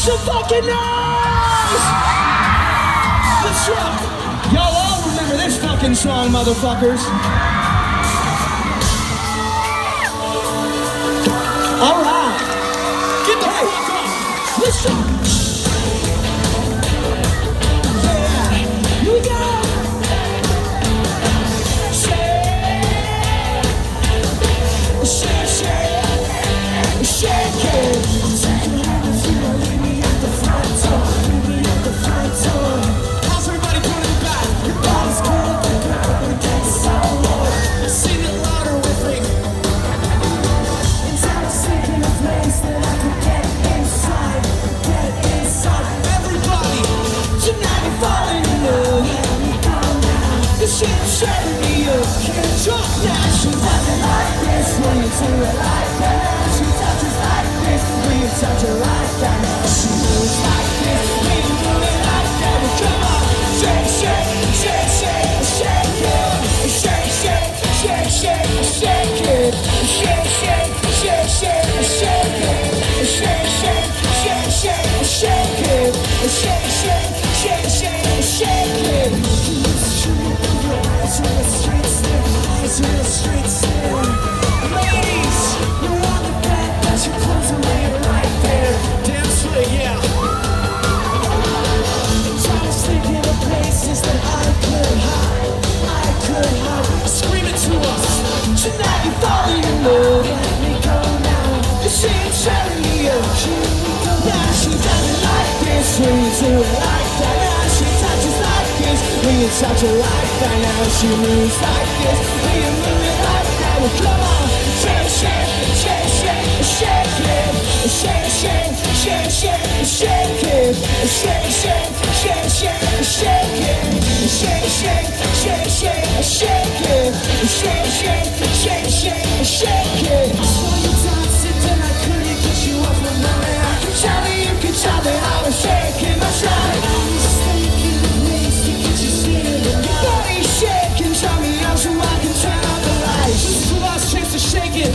some fucking noise! Let's rock! Y'all all remember this fucking song, motherfuckers. Alright. Get the fuck up. Let's rock. Yeah. Here we go. Shake, shake, shake it. How's everybody doing in the back? Your body's good, but it gets so low. Sing it louder with me. Inside a sleeping place that I could get inside. Everybody, tonight you're falling in love. This shit's setting me up. Can't drop now. She does it like this, when you do it like that. She touches like this, when you touch her like that. She moves like this, when you move it like that. Well, come on, Shake, shake, shake, shake, shake it. Shake, shake, shake, shake, shake it. Shake, shake, shake, shake, shake it. Shake, shake, shake, shake, shake it. Shake, shake, shake, shake, shake it. to the streets, to the streets. Ladies, You're on the bed, but your clothes are laying right there. damn straight, yeah. Trying to sleep in the places that I could hide. Scream it to us. Tonight you're falling in love. Let me go now. This shit's setting me up. Now she does it like this, when you do it like that. Now she touches like this, when you touch her like that. Now she moves like this, when you move it like that. Well, come on, Shake, shake, shake, shake, shake it. Shake, shake, shake, shake, shake it. Shake, shake, shake, shake, shake it. Shake, shake, shake, shake, shake it. Shake, shake, shake, shake, shake it. saw you dancing, then I couldn't get you off my mind. I can tell that you can tell that I was shaking myself. I'm just thinking of ways to get you feeling Your alive. body's shaking, tell me how so I can turn on the lights. This is the last chance to shake it.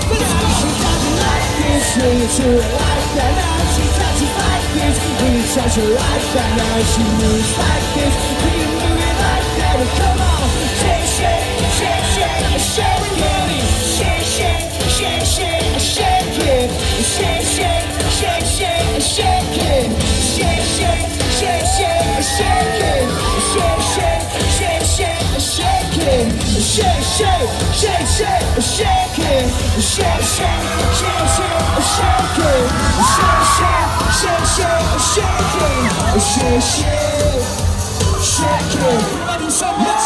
Let's go. She does it like this, when you do it like that. Now she touches like this, when you touch her like that. Now she moves like this, when you move it like that. Well, come on, Shake, shake, shake, shake, shake it. Shake, shake, shake, shake, shake it. Shake, shake, shake, shake, shake it. Shake, shake, shake, shake, shake it. Shake, shake, shake, shake, shake it. Shake, shake, shake, shake, shake it. Shake, shake, shake, shake, shake it. Shake, shake, shake, shake, shake it. Shake, shake, shake it. Everybody do something.